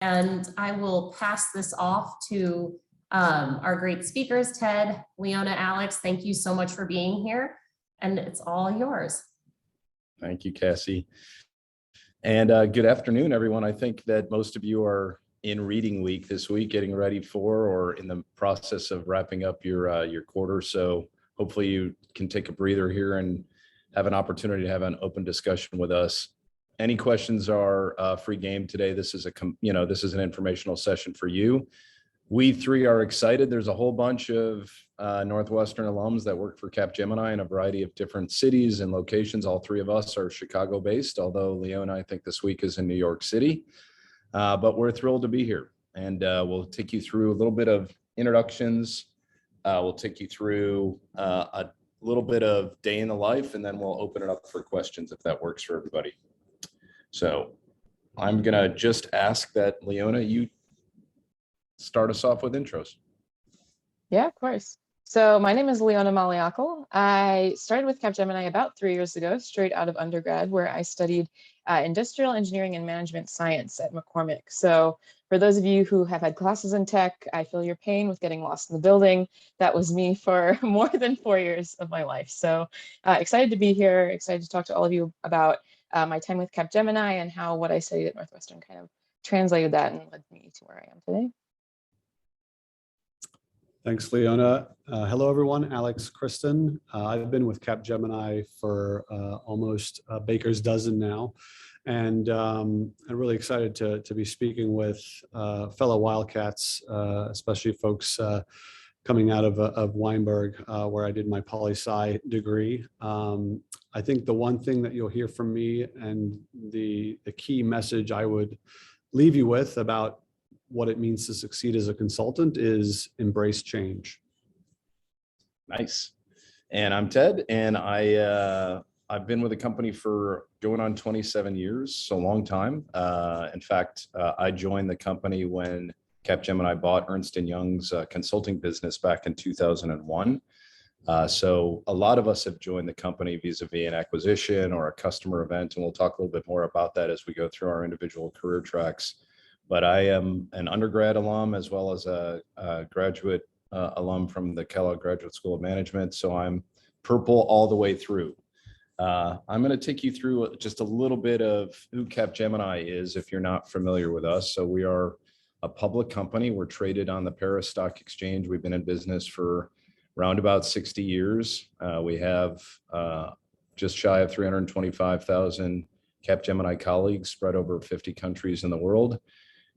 And I will pass this off to our great speakers, Ted, Leona, Alex. Thank you so much for being here. And it's all yours. Thank you, Cassie. And good afternoon, everyone. I think that most of you are in reading week this week, getting ready for or in the process of wrapping up your quarter. So hopefully you can take a breather here and have an opportunity to have an open discussion with us. Any questions are free game today. This is an informational session for you. We three are excited. There's a whole bunch of Northwestern alums that work for Capgemini in a variety of different cities and locations. All three of us are Chicago based, although Leona, I think this week is in New York City. But we're thrilled to be here, and we'll take you through a little bit of introductions. We'll take you through a little bit of day in the life, and then we'll open it up for questions if that works for everybody. So I'm gonna just ask that Leona, you start us off with intros. Yeah, of course. So my name is Leona Maliakal. I started with Capgemini about 3 years ago, straight out of undergrad, where I studied industrial engineering and management science at McCormick. So for those of you who have had classes in tech, I feel your pain with getting lost in the building. That was me for more than 4 years of my life. So excited to be here, excited to talk to all of you about my time with Capgemini and how what I studied at Northwestern kind of translated that and led me to where I am today. Thanks, Leona. Hello, everyone. Alex Kristen. I've been with Capgemini for almost a baker's dozen now, and I'm really excited to be speaking with fellow Wildcats, especially folks coming out of Weinberg, where I did my poli-sci degree. I think the one thing that you'll hear from me and the key message I would leave you with about what it means to succeed as a consultant is embrace change. Nice. And I'm Ted, and I've been with the company for going on 27 years, so a long time. In fact, I joined the company when Capgemini bought Ernst & Young's consulting business back in 2001. So a lot of us have joined the company vis-a-vis an acquisition or a customer event, and we'll talk a little bit more about that as we go through our individual career tracks. But I am an undergrad alum as well as a graduate alum from the Kellogg Graduate School of Management. So I'm purple all the way through. I'm going to take you through just a little bit of who Capgemini is if you're not familiar with us. So we are a public company. We're traded on the Paris Stock Exchange. We've been in business for around about 60 years. We have just shy of 325,000 Capgemini colleagues spread over 50 countries in the world.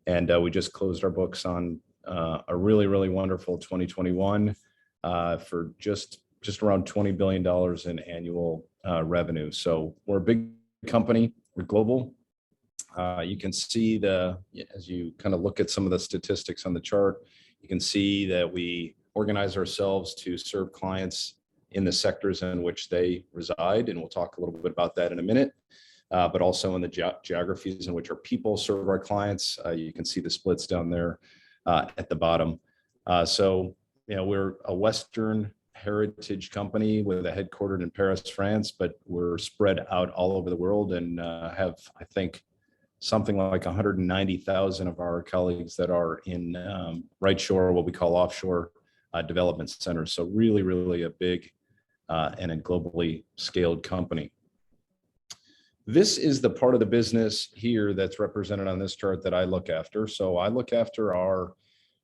And we just closed our books on a really, really wonderful 2021 for just around $20 billion in annual revenue. So we're a big company, we're global. You can see as you kind of look at some of the statistics on the chart, you can see that we organize ourselves to serve clients in the sectors in which they reside. And we'll talk a little bit about that in a minute. But also in the geographies in which our people serve our clients. You can see the splits down there at the bottom. So, we're a Western heritage company with a headquartered in Paris, France, but we're spread out all over the world and have, I think, something like 190,000 of our colleagues that are in right shore, what we call offshore development centers. So really, really a big and a globally scaled company. This is the part of the business here that's represented on this chart that I look after. So I look after our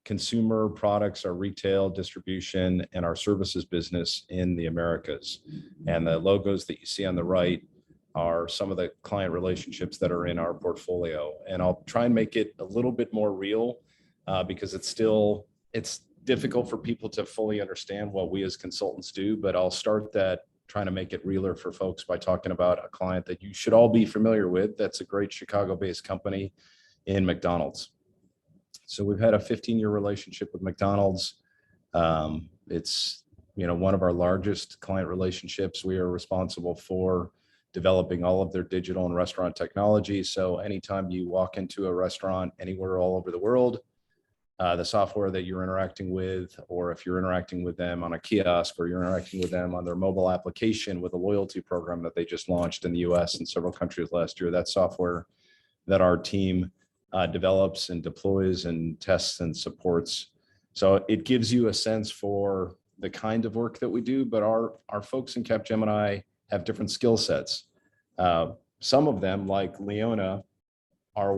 consumer products, our retail distribution, and our services business in the Americas. And the logos that you see on the right are some of the client relationships that are in our portfolio. And I'll try and make it a little bit more real because it's difficult for people to fully understand what we as consultants do, but I'll start that trying to make it realer for folks by talking about a client that you should all be familiar with. That's a great Chicago-based company in McDonald's. So we've had a 15-year relationship with McDonald's. It's one of our largest client relationships. We are responsible for developing all of their digital and restaurant technology. So anytime you walk into a restaurant anywhere all over the world, the software that you're interacting with, or if you're interacting with them on a kiosk, or you're interacting with them on their mobile application with a loyalty program that they just launched in the US and several countries last year, that software that our team develops and deploys and tests and supports. So it gives you a sense for the kind of work that we do, but our folks in Capgemini have different skill sets. Some of them, like Leona, are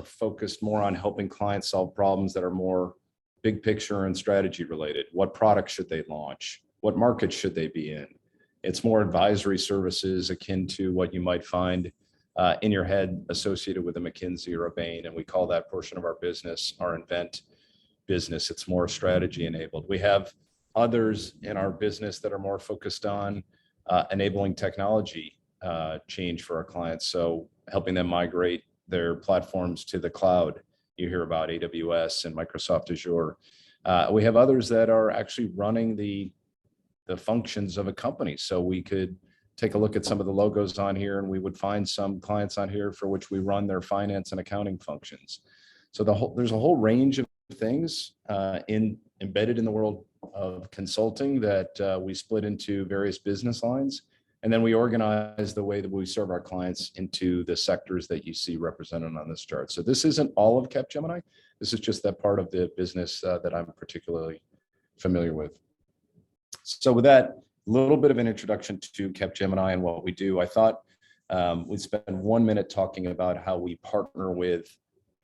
focused more on helping clients solve problems that are more big picture and strategy related. What products should they launch? What markets should they be in? It's more advisory services akin to what you might find in your head associated with a McKinsey or a Bain. And we call that portion of our business our Invent business. It's more strategy enabled. We have others in our business that are more focused on enabling technology change for our clients. So helping them migrate their platforms to the cloud. You hear about AWS and Microsoft Azure. We have others that are actually running the functions of a company. So we could take a look at some of the logos on here, and we would find some clients on here for which we run their finance and accounting functions. So there's a whole range of things embedded in the world of consulting that we split into various business lines. And then we organize the way that we serve our clients into the sectors that you see represented on this chart. So this isn't all of Capgemini. This is just that part of the business that I'm particularly familiar with. So with that, a little bit of an introduction to Capgemini and what we do. I thought we'd spend 1 minute talking about how we partner with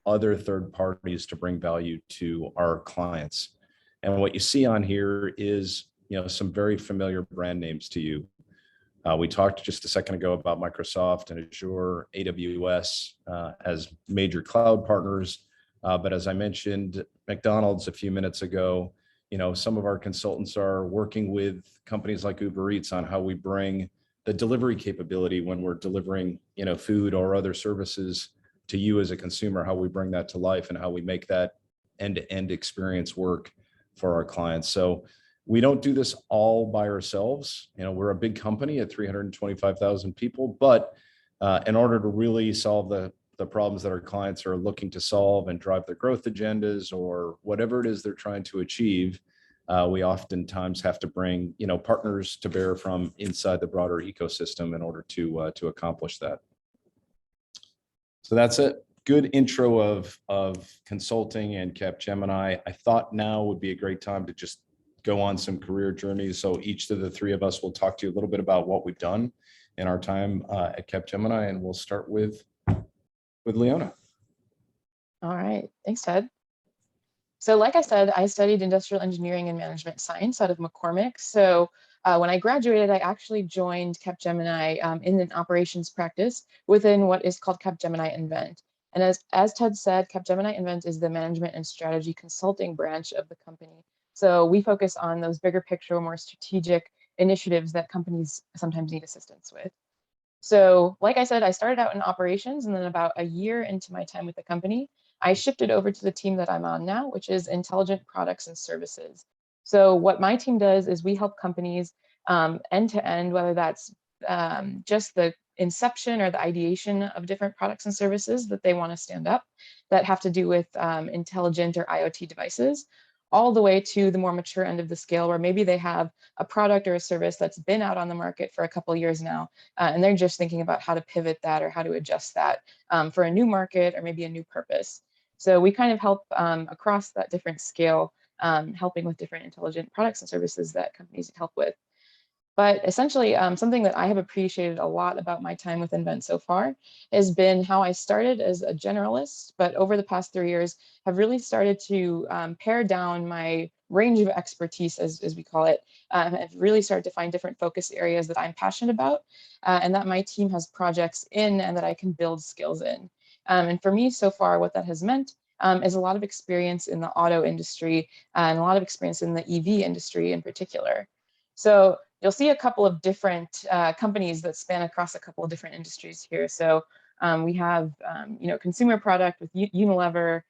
other third parties to bring value to our clients. And what you see on here is, some very familiar brand names to you. We talked just a second ago about Microsoft and Azure, AWS as major cloud partners. But as I mentioned, McDonald's a few minutes ago, some of our consultants are working with companies like Uber Eats on how we bring the delivery capability when we're delivering, food or other services to you as a consumer, how we bring that to life and how we make that end-to-end experience work for our clients. So we don't do this all by ourselves. We're a big company at 325,000 people, but in order to really solve the problems that our clients are looking to solve and drive their growth agendas or whatever it is they're trying to achieve, we oftentimes have to bring, partners to bear from inside the broader ecosystem in order to accomplish that. So that's a good intro of consulting and Capgemini. I thought now would be a great time to just go on some career journeys. So each of the three of us will talk to you a little bit about what we've done in our time at Capgemini, and we'll start with Leona. All right, thanks, Ted. So like I said, I studied industrial engineering and management science out of McCormick. So when I graduated, I actually joined Capgemini in an operations practice within what is called Capgemini Invent. And as Ted said, Capgemini Invent is the management and strategy consulting branch of the company. So we focus on those bigger picture, more strategic initiatives that companies sometimes need assistance with. So like I said, I started out in operations, and then about a year into my time with the company, I shifted over to the team that I'm on now, which is intelligent products and services. So what my team does is we help companies end to end, whether that's just the inception or the ideation of different products and services that they want to stand up that have to do with intelligent or IoT devices, all the way to the more mature end of the scale where maybe they have a product or a service that's been out on the market for a couple of years now, and they're just thinking about how to pivot that or how to adjust that for a new market or maybe a new purpose. So we kind of help across that different scale, helping with different intelligent products and services that companies help with. But essentially, something that I have appreciated a lot about my time with Invent so far has been how I started as a generalist, but over the past 3 years have really started to pare down my range of expertise, as we call it. I've really started to find different focus areas that I'm passionate about and that my team has projects in and that I can build skills in. And for me so far, what that has meant is a lot of experience in the auto industry and a lot of experience in the EV industry in particular. So you'll see a couple of different companies that span across a couple of different industries here. So we have, consumer product with Unilever.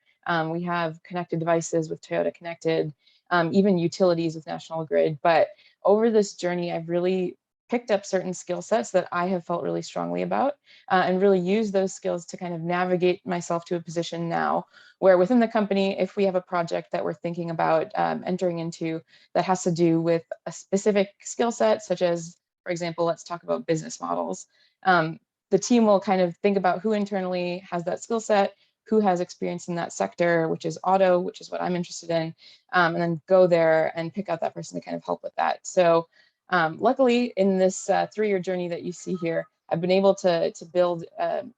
We have connected devices with Toyota Connected, even utilities with National Grid. But over this journey, I've really picked up certain skill sets that I have felt really strongly about and really used those skills to kind of navigate myself to a position now where within the company, if we have a project that we're thinking about entering into that has to do with a specific skill set, such as, for example, let's talk about business models. The team will kind of think about who internally has that skill set, who has experience in that sector, which is auto, which is what I'm interested in, and then go there and pick out that person to kind of help with that. So luckily, in this 3-year journey that you see here, I've been able to build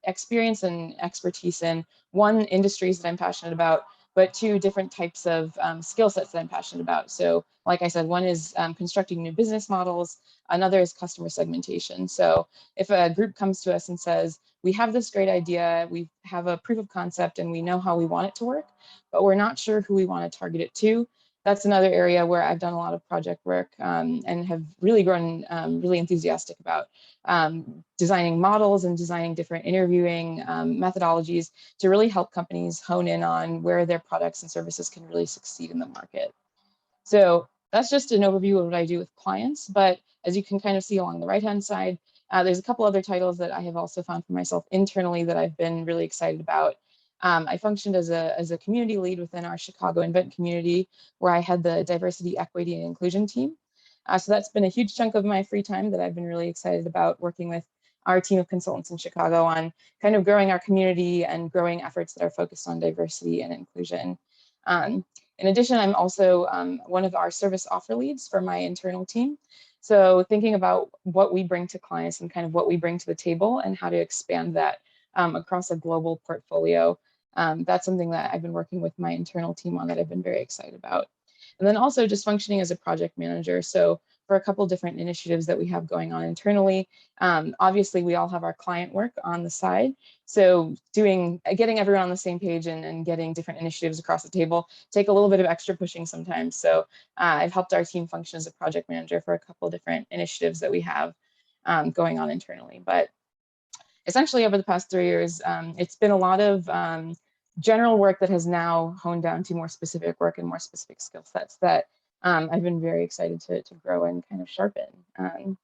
experience and expertise in 1, industries that I'm passionate about, but 2, different types of skill sets that I'm passionate about. So like I said, 1 is constructing new business models. Another is customer segmentation. So if a group comes to us and says, we have this great idea, we have a proof of concept and we know how we want it to work, but we're not sure who we want to target it to, that's another area where I've done a lot of project work and have really grown really enthusiastic about designing models and designing different interviewing methodologies to really help companies hone in on where their products and services can really succeed in the market. So that's just an overview of what I do with clients. But as you can kind of see along the right-hand side, there's a couple other titles that I have also found for myself internally that I've been really excited about. I functioned as a community lead within our Chicago Invent community, where I had the diversity, equity, and inclusion team. So that's been a huge chunk of my free time that I've been really excited about, working with our team of consultants in Chicago on kind of growing our community and growing efforts that are focused on diversity and inclusion. In addition, I'm also one of our service offer leads for my internal team. So thinking about what we bring to clients and kind of what we bring to the table and how to expand that across a global portfolio. That's something that I've been working with my internal team on that I've been very excited about. And then also just functioning as a project manager. So for a couple different initiatives that we have going on internally, obviously we all have our client work on the side. So getting everyone on the same page and getting different initiatives across the table take a little bit of extra pushing sometimes. So I've helped our team function as a project manager for a couple different initiatives that we have going on internally. But essentially over the past 3 years, it's been a lot of general work that has now honed down to more specific work and more specific skill sets that I've been very excited to grow and kind of sharpen. But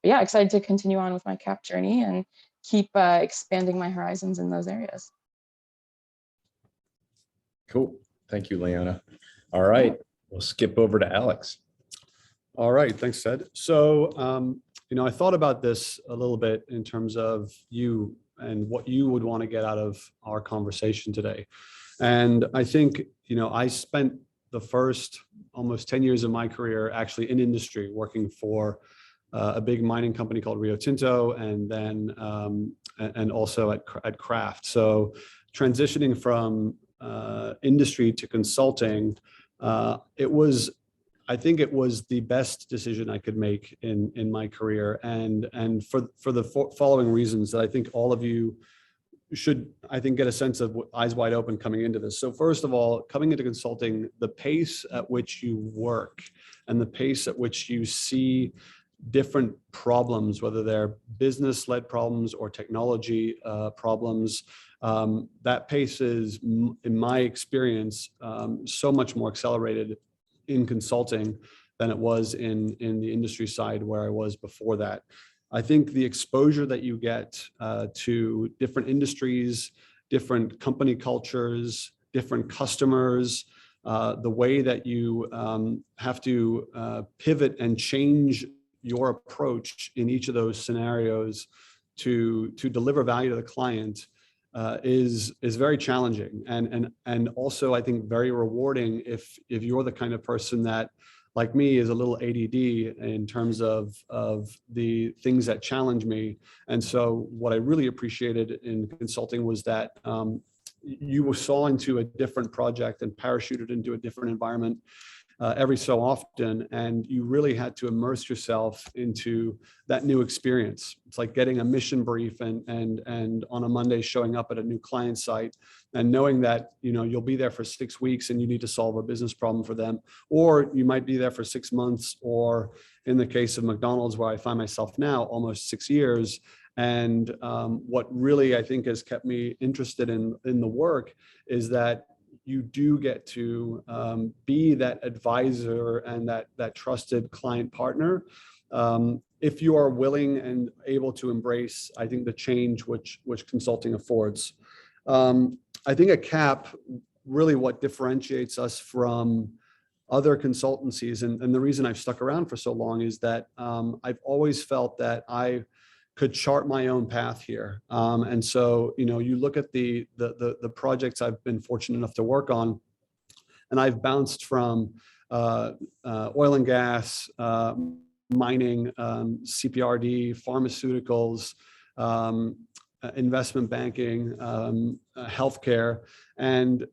yeah, excited to continue on with my CAP journey and keep expanding my horizons in those areas. Cool. Thank you, Leona. All right, we'll skip over to Alex. All right, thanks, Ted. So, I thought about this a little bit in terms of you and what you would want to get out of our conversation today. And I think, I spent the first almost 10 years of my career actually in industry, working for a big mining company called Rio Tinto, and then and also at Kraft. So transitioning from industry to consulting, I think it was the best decision I could make in my career, and for the following reasons that I think all of you should, I think, get a sense of eyes wide open coming into this. So first of all, coming into consulting, the pace at which you work and the pace at which you see different problems, whether they're business-led problems or technology problems, that pace is, in my experience, so much more accelerated in consulting than it was in the industry side where I was before that. I think the exposure that you get to different industries, different company cultures, different customers, the way that you have to pivot and change your approach in each of those scenarios to deliver value to the client is very challenging, and also I think very rewarding if you're the kind of person that, like me, is a little ADD in terms of the things that challenge me. And so what I really appreciated in consulting was that you saw into a different project and parachuted into a different environment every so often, and you really had to immerse yourself into that new experience. It's like getting a mission brief and on a Monday showing up at a new client site and knowing that you'll be there for 6 weeks and you need to solve a business problem for them, or you might be there for 6 months, or in the case of McDonald's, where I find myself now, almost 6 years. And what really I think has kept me interested in the work is that you do get to be that advisor and that trusted client partner if you are willing and able to embrace, I think, the change which consulting affords. I think at CAP, really what differentiates us from other consultancies, and the reason I've stuck around for so long, is that I've always felt that I could chart my own path here. And so, you look at the projects I've been fortunate enough to work on, and I've bounced from oil and gas, mining, CPRD, pharmaceuticals, investment banking, healthcare, and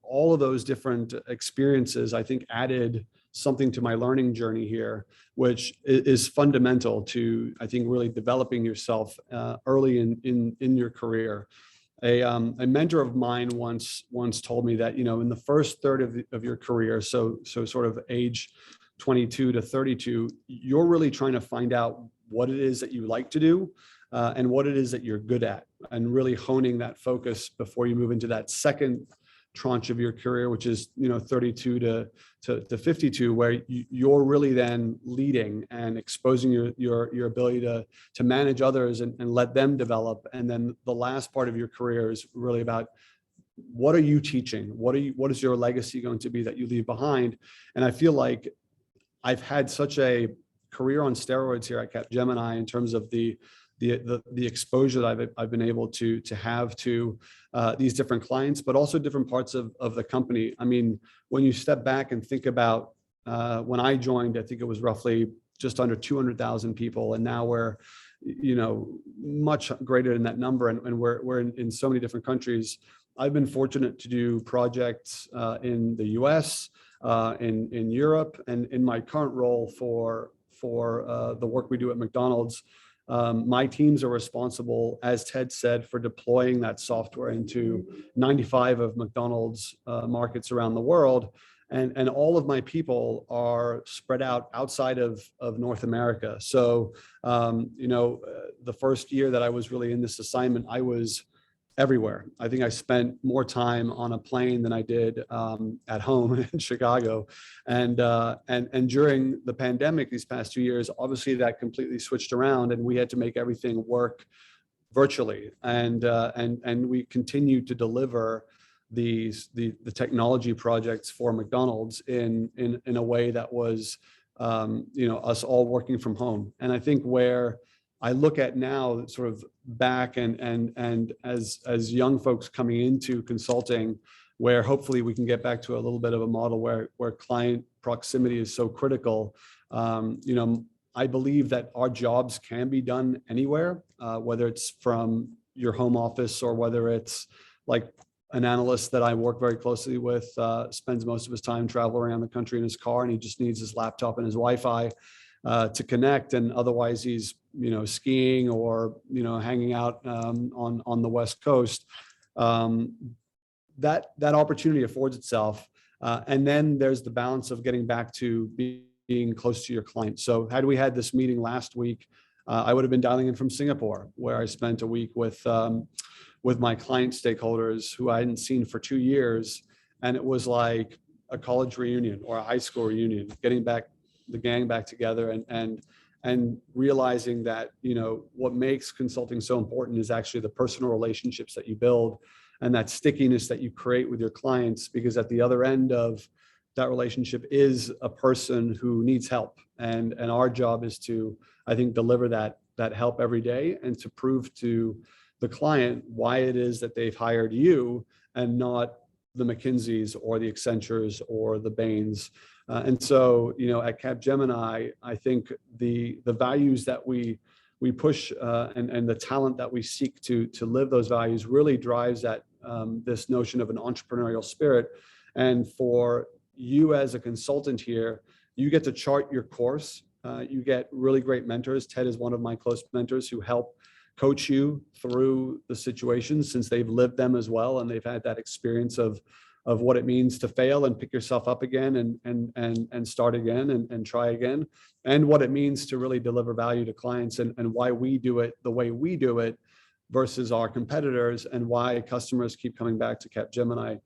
all of those different experiences, I think, added something to my learning journey here, which is fundamental to, I think, really developing yourself early in your career. A mentor of mine once told me that, in the first third of your career, so sort of age 22 to 32, you're really trying to find out what it is that you like to do and what it is that you're good at, and really honing that focus before you move into that second tranche of your career, which is 32 to 52, where you're really then leading and exposing your ability to manage others and let them develop. And then the last part of your career is really about, what are you teaching? What is your legacy going to be that you leave behind? And I feel like I've had such a career on steroids here at Capgemini in terms of the exposure that I've been able to have to these different clients, but also different parts of the company. I mean, when you step back and think about when I joined, I think it was roughly just under 200,000 people, and now we're much greater than that number, and we're in so many different countries. I've been fortunate to do projects in the US, in Europe, and in my current role for the work we do at McDonald's. My teams are responsible, as Ted said, for deploying that software into 95 of McDonald's markets around the world. And all of my people are spread out outside of North America. So, the first year that I was really in this assignment, I was everywhere. I think I spent more time on a plane than I did at home in Chicago. And during the pandemic, these past 2 years, obviously that completely switched around, and we had to make everything work virtually. And we continued to deliver the technology projects for McDonald's in a way that was us all working from home. And I think where I look at now, sort of back and as young folks coming into consulting, where hopefully we can get back to a little bit of a model where client proximity is so critical. I believe that our jobs can be done anywhere, whether it's from your home office or whether it's like an analyst that I work very closely with, spends most of his time traveling around the country in his car, and he just needs his laptop and his Wi-Fi to connect, and otherwise he's skiing or hanging out on the West Coast. That opportunity affords itself, and then there's the balance of getting back to being close to your client. So had we had this meeting last week, I would have been dialing in from Singapore, where I spent a week with my client stakeholders who I hadn't seen for 2 years, and it was like a college reunion or a high school reunion, getting the gang back together and realizing that what makes consulting so important is actually the personal relationships that you build and that stickiness that you create with your clients, because at the other end of that relationship is a person who needs help, and our job is to, I think, deliver that help every day and to prove to the client why it is that they've hired you and not the McKinseys or the Accentures or the Bains. And so, at Capgemini, I think the values that we push and the talent that we seek to live those values really drives that this notion of an entrepreneurial spirit. And for you as a consultant here, you get to chart your course. You get really great mentors. Ted is one of my close mentors who help coach you through the situations, since they've lived them as well, and they've had that experience of what it means to fail and pick yourself up again and start again and try again, and what it means to really deliver value to clients, and why we do it the way we do it versus our competitors, and why customers keep coming back to Capgemini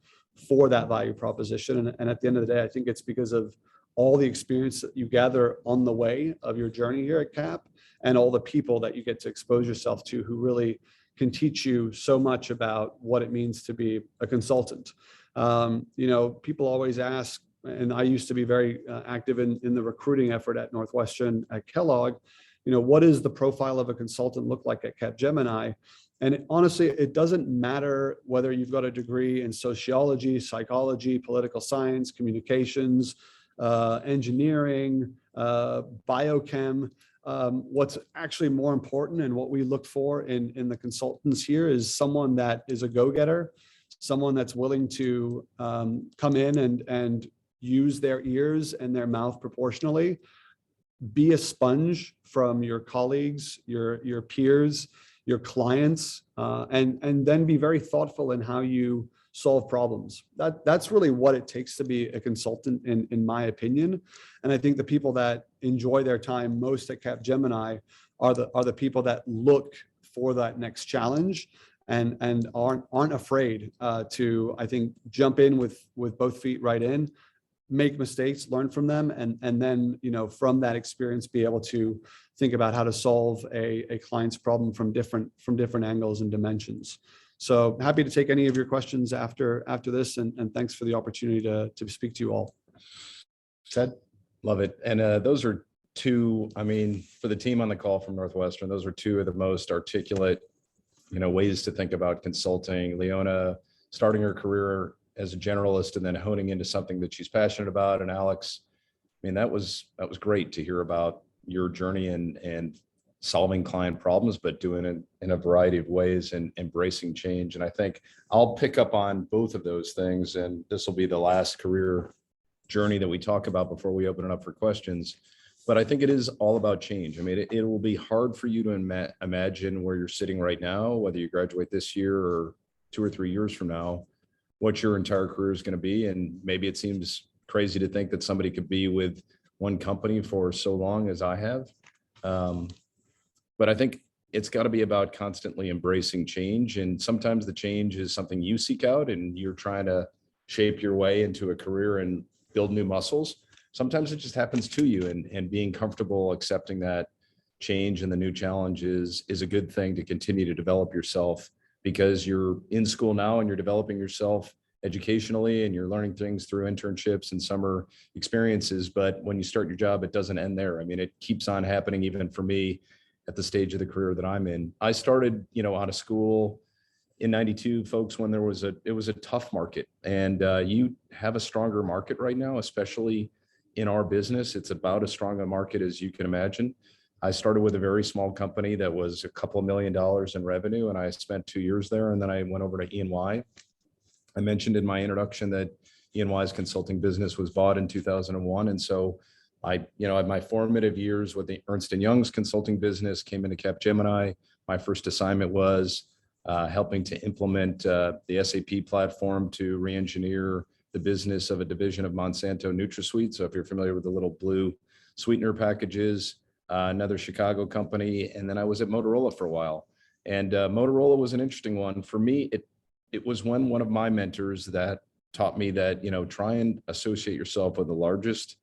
for that value proposition. And at the end of the day, I think it's because of all the experience that you gather on the way of your journey here at Cap, and all the people that you get to expose yourself to who really can teach you so much about what it means to be a consultant. People always ask, and I used to be very active in the recruiting effort at Northwestern at Kellogg, what does the profile of a consultant look like at Capgemini? And honestly, it doesn't matter whether you've got a degree in sociology, psychology, political science, communications, engineering, biochem. What's actually more important and what we look for in the consultants here is someone that is a go-getter, someone that's willing to come in and use their ears and their mouth proportionally, be a sponge from your colleagues, your peers, your clients, and then be very thoughtful in how you solve problems. That's really what it takes to be a consultant, in my opinion. And I think the people that enjoy their time most at Capgemini are the people that look for that next challenge and aren't afraid to, I think, jump in with both feet right in, make mistakes, learn from them, and then, from that experience, be able to think about how to solve a client's problem from different angles and dimensions. So happy to take any of your questions after this, and thanks for the opportunity to speak to you all. Ted? Love it. And those are two, for the team on the call from Northwestern, those are two of the most articulate, ways to think about consulting. Leona starting her career as a generalist and then honing into something that she's passionate about. And Alex, that was great to hear about your journey and solving client problems, but doing it in a variety of ways and embracing change. And I think I'll pick up on both of those things. And this will be the last career journey that we talk about before we open it up for questions. But I think it is all about change. It will be hard for you to imagine where you're sitting right now, whether you graduate this year or 2 or 3 years from now, what your entire career is going to be. And maybe it seems crazy to think that somebody could be with one company for so long as I have. But I think it's got to be about constantly embracing change. And sometimes the change is something you seek out and you're trying to shape your way into a career and build new muscles. Sometimes it just happens to you, and being comfortable accepting that change and the new challenges is a good thing to continue to develop yourself, because you're in school now and you're developing yourself educationally and you're learning things through internships and summer experiences. But when you start your job, it doesn't end there. It keeps on happening, even for me at the stage of the career that I'm in. I started, out of school in 92, folks, when it was a tough market, and you have a stronger market right now, especially in our business. It's about as strong a market as you can imagine. I started with a very small company that was a couple $1 million in revenue, and I spent 2 years there, and then I went over to E&Y. I mentioned in my introduction that E&Y's consulting business was bought in 2001, and so I, my formative years with the Ernst & Young's consulting business, came into Capgemini. My first assignment was helping to implement the SAP platform to re-engineer the business of a division of Monsanto NutraSweet. So if you're familiar with the little blue sweetener packages, another Chicago company. And then I was at Motorola for a while. And Motorola was an interesting one. For me, it was when one of my mentors that taught me that, try and associate yourself with the largest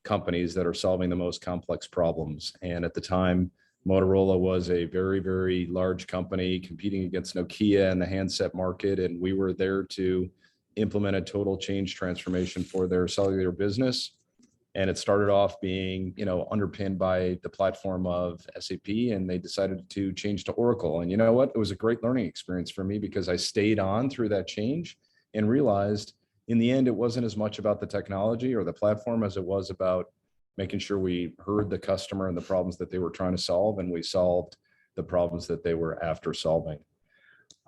companies that are solving the most complex problems. And at the time, Motorola was a very, very large company competing against Nokia in the handset market. And we were there to implement a total change transformation for their cellular business. And it started off being, underpinned by the platform of SAP, and they decided to change to Oracle. And you know what? It was a great learning experience for me, because I stayed on through that change and realized in the end, it wasn't as much about the technology or the platform as it was about making sure we heard the customer and the problems that they were trying to solve, and we solved the problems that they were after solving.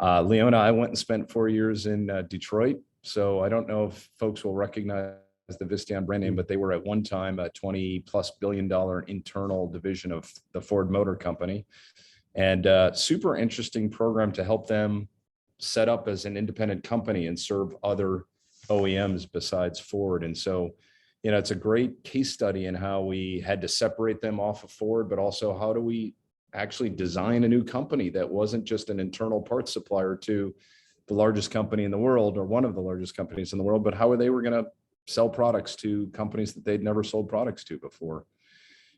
Leona, I went and spent 4 years in Detroit. So I don't know if folks will recognize the Visteon brand name, but they were at one time a $20+ billion internal division of the Ford Motor Company, and super interesting program to help them set up as an independent company and serve other OEMs besides Ford. And so, it's a great case study in how we had to separate them off of Ford, but also how do we actually design a new company that wasn't just an internal parts supplier to the largest company in the world, or one of the largest companies in the world, but how they were going to sell products to companies that they'd never sold products to before.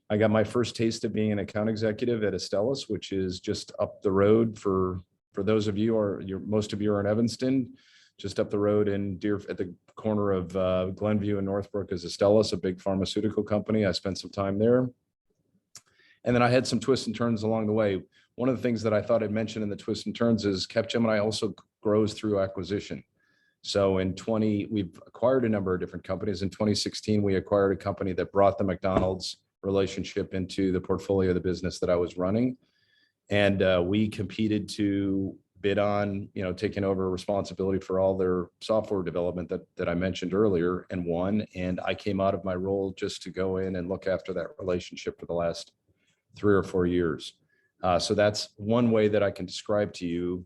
I got my first taste of being an account executive at Estellas, which is just up the road for those of you, or most of you are in Evanston, just up the road at the corner of Glenview and Northbrook is Estellas, a big pharmaceutical company. I spent some time there. And then I had some twists and turns along the way. One of the things that I thought I'd mention in the twists and turns is Capgemini also grows through acquisition. So we've acquired a number of different companies. In 2016, we acquired a company that brought the McDonald's relationship into the portfolio of the business that I was running. And we competed to bid on, taking over responsibility for all their software development that I mentioned earlier, and won. And I came out of my role just to go in and look after that relationship for the last 3 or 4 years. So that's one way that I can describe to you,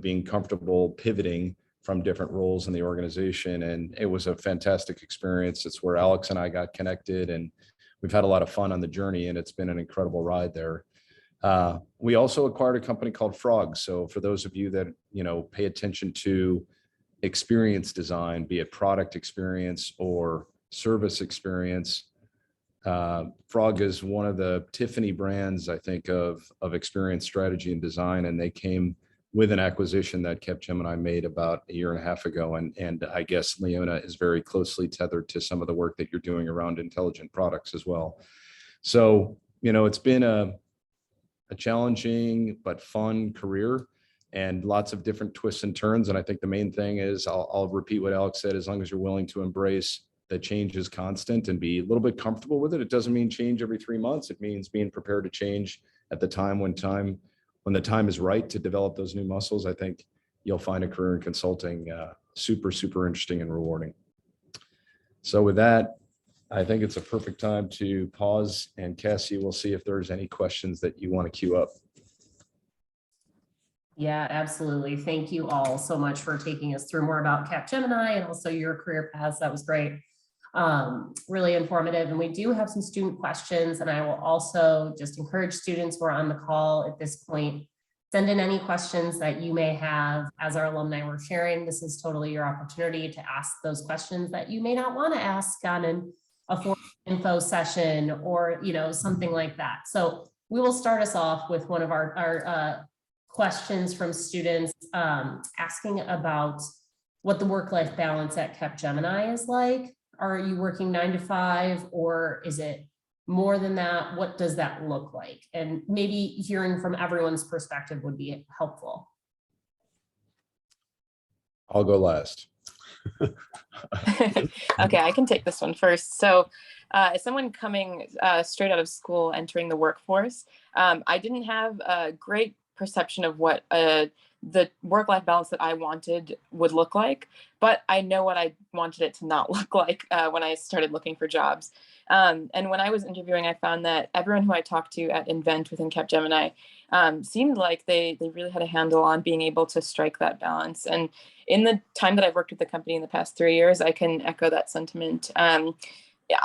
being comfortable pivoting from different roles in the organization. And it was a fantastic experience. It's where Alex and I got connected, and we've had a lot of fun on the journey, and it's been an incredible ride there. We also acquired a company called Frog. So for those of you that, pay attention to experience design, be it product experience or service experience, Frog is one of the Tiffany brands, I think, of experience strategy and design. And they came with an acquisition that Capgemini made about 1.5 years ago. And I guess Leona is very closely tethered to some of the work that you're doing around intelligent products as well. So, it's been a challenging but fun career, and lots of different twists and turns. And I think the main thing is, I'll repeat what Alex said, as long as you're willing to embrace that change is constant and be a little bit comfortable with it. It doesn't mean change every 3 months. It means being prepared to change at the time when the time is right to develop those new muscles. I think you'll find a career in consulting super, super interesting and rewarding. So with that, I think it's a perfect time to pause, and Cassie, we'll see if there's any questions that you want to queue up. Yeah, absolutely. Thank you all so much for taking us through more about Capgemini and also your career paths. That was great. Really informative. And we do have some student questions, and I will also just encourage students who are on the call at this point, send in any questions that you may have. As our alumni were sharing, this is totally your opportunity to ask those questions that you may not want to ask on a formal info session or, something like that. So we will start us off with one of our questions from students asking about what the work-life balance at Capgemini is like. Are you working 9 to 5, or is it more than that? What does that look like? And maybe hearing from everyone's perspective would be helpful. I'll go last. Okay, I can take this one first. So as someone coming straight out of school, entering the workforce, I didn't have a great perception of what the work-life balance that I wanted would look like, but I know what I wanted it to not look like when I started looking for jobs. And when I was interviewing, I found that everyone who I talked to at Invent within Capgemini seemed like they really had a handle on being able to strike that balance. And in the time that I've worked with the company in the past 3 years, I can echo that sentiment.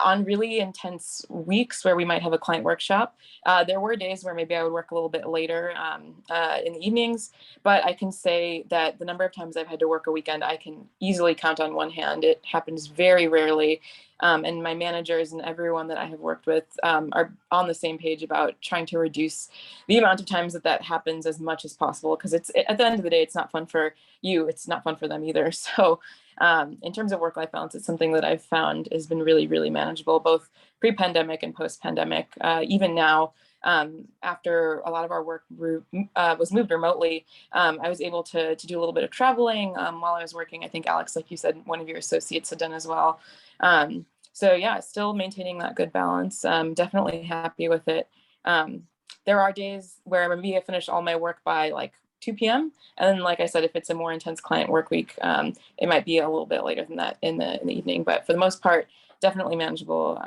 On really intense weeks where we might have a client workshop, there were days where maybe I would work a little bit later in the evenings, but I can say that the number of times I've had to work a weekend, I can easily count on one hand. It happens very rarely. And my managers and everyone that I have worked with are on the same page about trying to reduce the amount of times that happens as much as possible, because it's, at the end of the day, it's not fun for you. It's not fun for them either. So in terms of work-life balance, it's something that I've found has been really, really manageable, both pre-pandemic and post-pandemic. Even now, after a lot of our work was moved remotely, I was able to do a little bit of traveling while I was working. I think, Alex, like you said, one of your associates had done as well. So yeah, still maintaining that good balance. Definitely happy with it. There are days where maybe I finish all my work by like 2 p.m. And then, like I said, if it's a more intense client work week, it might be a little bit later than that in the evening. But for the most part, definitely manageable.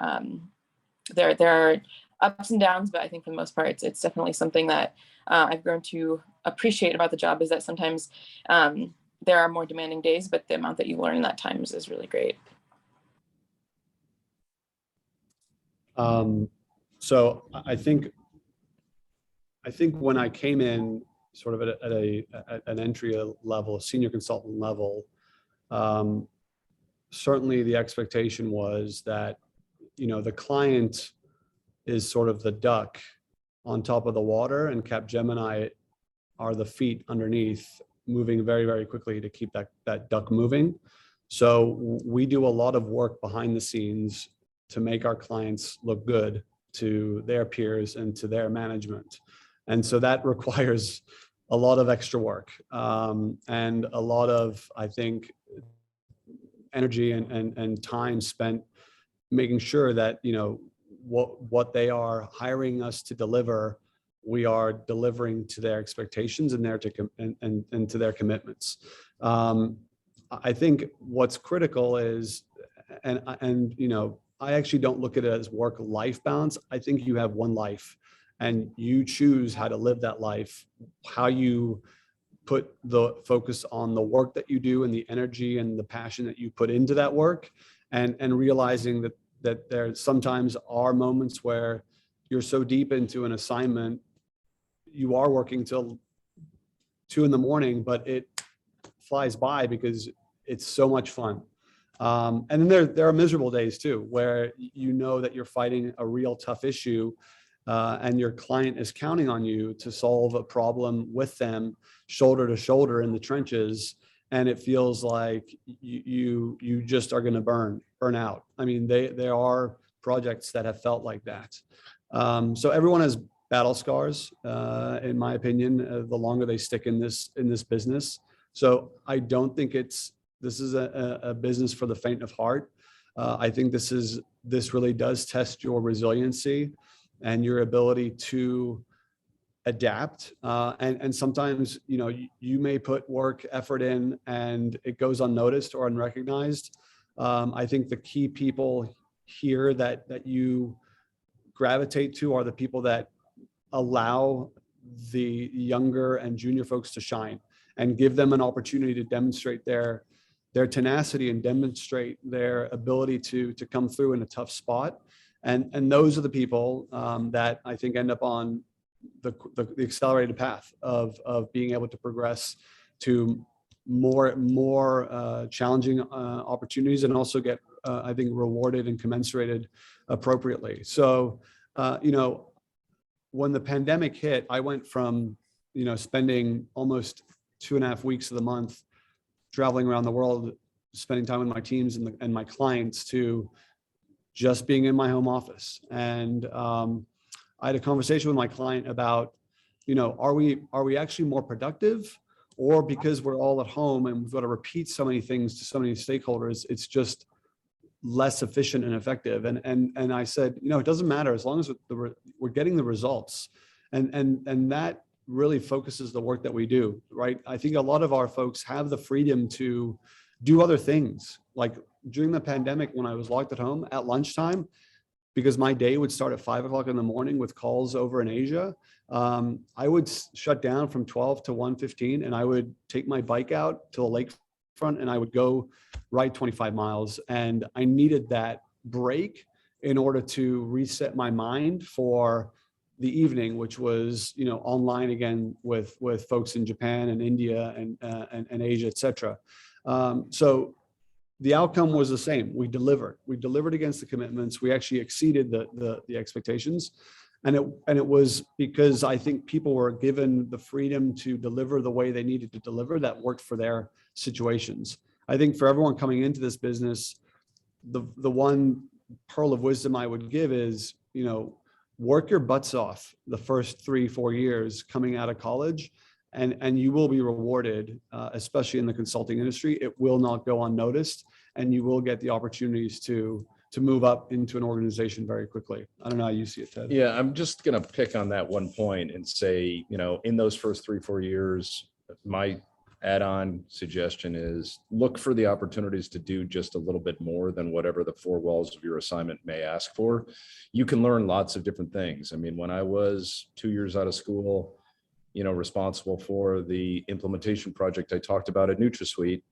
There are ups and downs, but I think for the most part, it's definitely something that I've grown to appreciate about the job, is that sometimes there are more demanding days, but the amount that you learn in that time is really great. So I think when I came in sort of at an entry level, a senior consultant level, certainly the expectation was that, the client is sort of the duck on top of the water, and Capgemini are the feet underneath, moving very, very quickly to keep that duck moving. So we do a lot of work behind the scenes to make our clients look good to their peers and to their management. And so that requires a lot of extra work and a lot of, I think, energy and time spent making sure that, you know, what they are hiring us to deliver, we are delivering to their expectations and and to their commitments. I think what's critical is, and you know, I actually don't look at it as work-life balance. I think you have one life and you choose how to live that life, how you put the focus on the work that you do and the energy and the passion that you put into that work, and realizing that there sometimes are moments where you're so deep into an assignment, you are working till 2 a.m, but it flies by because it's so much fun. And then there are miserable days too, where you know that you're fighting a real tough issue, and your client is counting on you to solve a problem with them shoulder to shoulder in the trenches. And it feels like you just are going to burn out. I mean, there are projects that have felt like that. So everyone has battle scars, in my opinion, the longer they stick in this business. So I don't think this is a business for the faint of heart. I think this really does test your resiliency and your ability to adapt. And sometimes, you know, you may put work effort in and it goes unnoticed or unrecognized. I think the key people here that you gravitate to are the people that allow the younger and junior folks to shine and give them an opportunity to demonstrate their tenacity and demonstrate their ability to come through in a tough spot. And those are the people that I think end up on the accelerated path of being able to progress to more challenging opportunities, and also get, I think, rewarded and commensurated appropriately. So, you know, when the pandemic hit, I went from, you know, spending almost 2.5 weeks of the month traveling around the world, spending time with my teams and my clients, to just being in my home office. And I had a conversation with my client about, you know, are we actually more productive, or because we're all at home and we've got to repeat so many things to so many stakeholders, it's just less efficient and effective? And I said, you know, it doesn't matter as long as we're getting the results, and that really focuses the work that we do, right? I think a lot of our folks have the freedom to do other things. Like during the pandemic, when I was locked at home at lunchtime, because my day would start at 5 o'clock in the morning with calls over in Asia, I would shut down from 12 to 1:15, and I would take my bike out to the lakefront and I would go ride 25 miles. And I needed that break in order to reset my mind for the evening, which was, you know, online again with folks in Japan and India and Asia, et cetera. So the outcome was the same. We delivered against the commitments. We actually exceeded the expectations. And it was because I think people were given the freedom to deliver the way they needed to deliver that worked for their situations. I think for everyone coming into this business, the one pearl of wisdom I would give is, you know, work your butts off the first 3-4 years coming out of college, and you will be rewarded, especially in the consulting industry. It will not go unnoticed, and you will get the opportunities to move up into an organization very quickly. I don't know how you see it, Ted. Yeah, I'm just going to pick on that one point and say, you know, in those first 3-4 years, my add-on suggestion is look for the opportunities to do just a little bit more than whatever the 4 walls of your assignment may ask for. You can learn lots of different things. I mean, when I was 2 years out of school, you know, responsible for the implementation project I talked about at NutraSuite,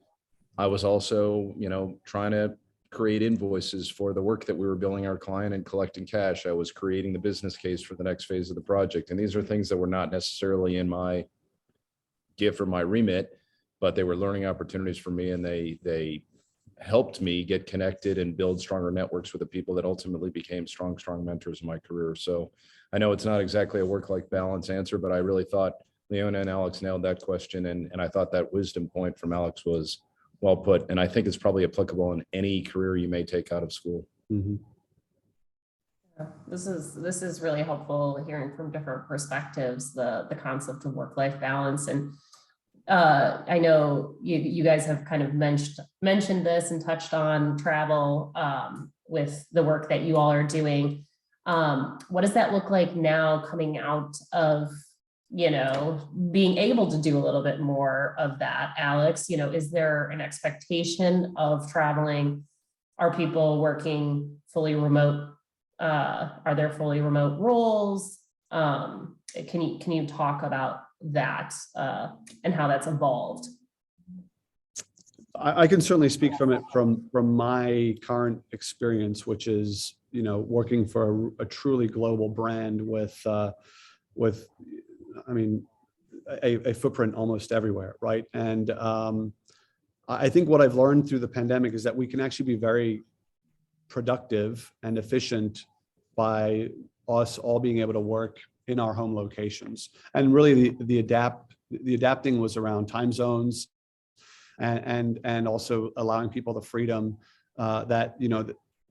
I was also, you know, trying to create invoices for the work that we were billing our client and collecting cash. I was creating the business case for the next phase of the project. And these are things that were not necessarily in my gift or my remit, but they were learning opportunities for me, and they helped me get connected and build stronger networks with the people that ultimately became strong mentors in my career. So I know it's not exactly a work-life balance answer, but I really thought Leona and Alex nailed that question. And I thought that wisdom point from Alex was well put. And I think it's probably applicable in any career you may take out of school. Mm-hmm. This is really helpful hearing from different perspectives, the concept of work-life balance. And I know you guys have kind of mentioned this and touched on travel with the work that you all are doing. What does that look like now coming out of, being able to do a little bit more of that, Alex? Is there an expectation of traveling? Are people working fully remote? Are there fully remote roles? Can you talk about that and how that's evolved? I can certainly speak from it from my current experience, which is working for a truly global brand with I mean a footprint almost everywhere, right? And I think what I've learned through the pandemic is that we can actually be very productive and efficient by us all being able to work in our home locations. And really the adapting was around time zones and also allowing people the freedom that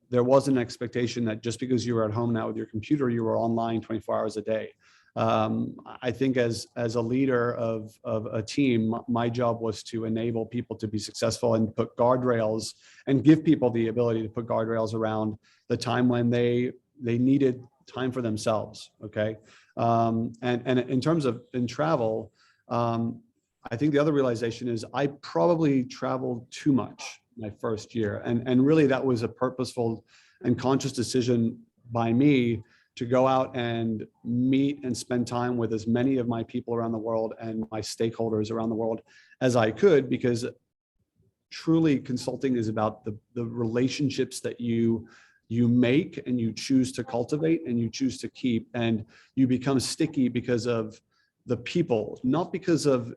there was an expectation that just because you were at home now with your computer, you were online 24 hours a day. I think as a leader of a team, my job was to enable people to be successful and put guardrails and give people the ability to put guardrails around the time when they needed time for themselves. Okay. And in terms of travel, I think the other realization is I probably traveled too much my first year. And really that was a purposeful and conscious decision by me to go out and meet and spend time with as many of my people around the world and my stakeholders around the world as I could, because truly consulting is about the relationships that you make and you choose to cultivate and you choose to keep, and you become sticky because of the people, not because of,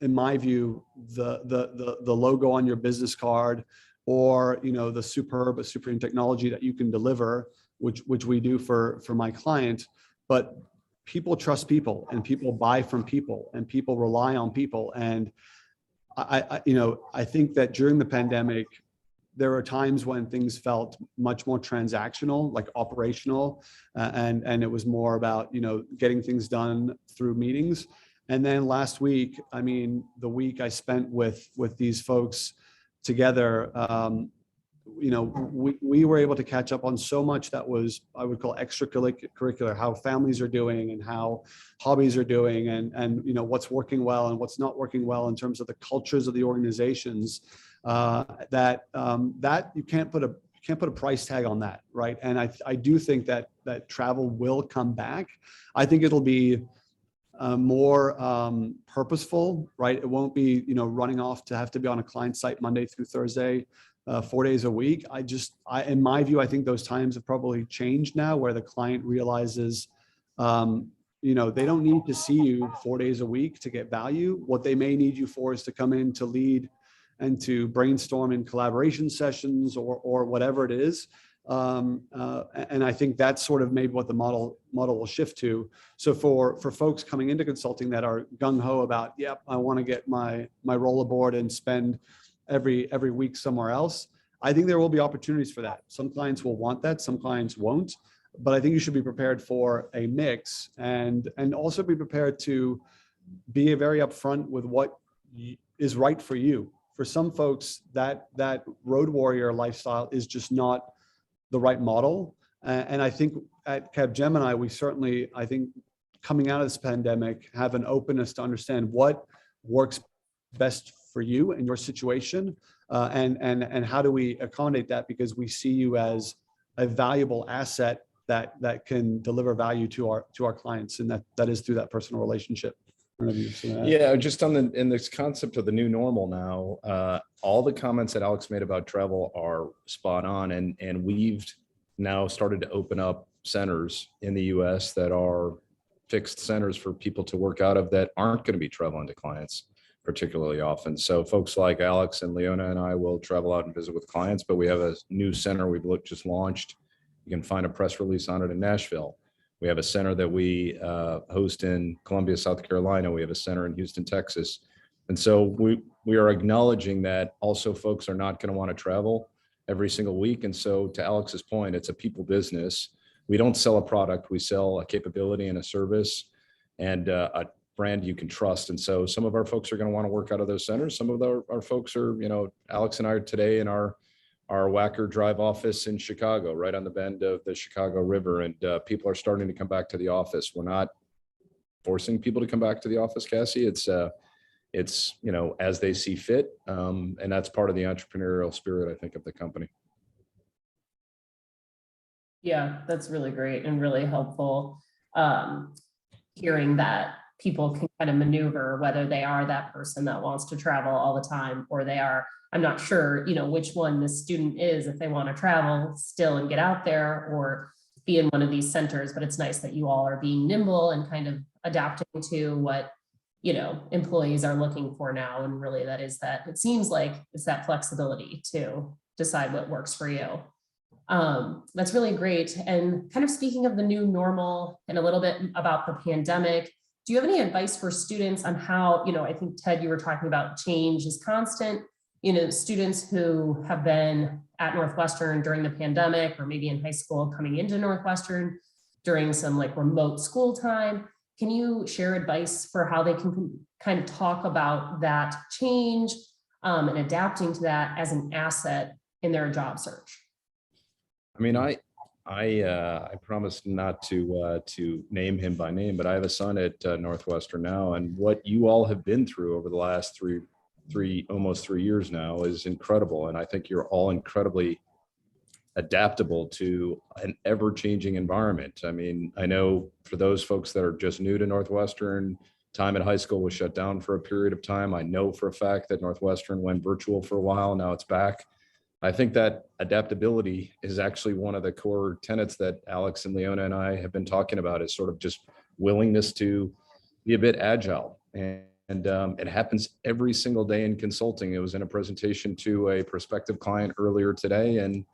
in my view, the logo on your business card or the superb supreme technology that you can deliver, which we do for my client. But people trust people, and people buy from people, and people rely on people. And I think that during the pandemic, there were times when things felt much more transactional, like operational, and it was more about getting things done through meetings. And then last week, the week I spent with these folks together, we were able to catch up on so much that was, I would call extracurricular, how families are doing and how hobbies are doing, and what's working well and what's not working well in terms of the cultures of the organizations. That you can't put a price tag on that, right? And I do think that travel will come back. I think it'll be more purposeful, right? It won't be running off to have to be on a client site Monday through Thursday, 4 days a week. In my view, I think those times have probably changed now, where the client realizes they don't need to see you 4 days a week to get value. What they may need you for is to come in to lead and to brainstorm in collaboration sessions or whatever it is. And I think that's sort of maybe what the model will shift to. So for folks coming into consulting that are gung-ho about, yep, I want to get my rollerboard and spend every week somewhere else, I think there will be opportunities for that. Some clients will want that, some clients won't. But I think you should be prepared for a mix, and also be prepared to be very upfront with what is right for you. For some folks, that road warrior lifestyle is just not the right model. And I think at Capgemini, we certainly, I think, coming out of this pandemic, have an openness to understand what works best for you and your situation, and how do we accommodate that, because we see you as a valuable asset that can deliver value to our clients, and that is through that personal relationship. Yeah, just in this concept of the new normal now, all the comments that Alex made about travel are spot on, and we've now started to open up centers in the US that are fixed centers for people to work out of that aren't going to be traveling to clients particularly often. So folks like Alex and Leona and I will travel out and visit with clients, but we have a new center we've just launched. You can find a press release on it in Nashville. We have a center that we host in Columbia, South Carolina. We have a center in Houston, Texas. And so we are acknowledging that also folks are not going to want to travel every single week. And so to Alex's point, it's a people business. we don't sell a product, we sell a capability and a service and a brand you can trust. And so some of our folks are going to want to work out of those centers. Some of our folks are, Alex and I are today in our Wacker Drive office in Chicago, right on the bend of the Chicago River. And people are starting to come back to the office. We're not forcing people to come back to the office, Cassie. It's as they see fit. And that's part of the entrepreneurial spirit, I think, of the company. Yeah, that's really great and really helpful. Hearing that people can kind of maneuver, whether they are that person that wants to travel all the time, or they are, I'm not sure, which one the student is, if they want to travel still and get out there or be in one of these centers. But it's nice that you all are being nimble and kind of adapting to what, employees are looking for now. And really it seems like it's that flexibility to decide what works for you. That's really great. And kind of speaking of the new normal and a little bit about the pandemic, do you have any advice for students on how, I think, Ted, you were talking about change is constant, students who have been at Northwestern during the pandemic, or maybe in high school coming into Northwestern during some like remote school time. Can you share advice for how they can kind of talk about that change and adapting to that as an asset in their job search? I mean, I promised not to name him by name, but I have a son at Northwestern now, and what you all have been through over the last almost 3 years now is incredible. And I think you're all incredibly adaptable to an ever-changing environment. I mean, I know for those folks that are just new to Northwestern, time at high school was shut down for a period of time. I know for a fact that Northwestern went virtual for a while. Now it's back. I think that adaptability is actually one of the core tenets that Alex and Leona and I have been talking about, is sort of just willingness to be a bit agile. And it happens every single day in consulting. It was in a presentation to a prospective client earlier today, and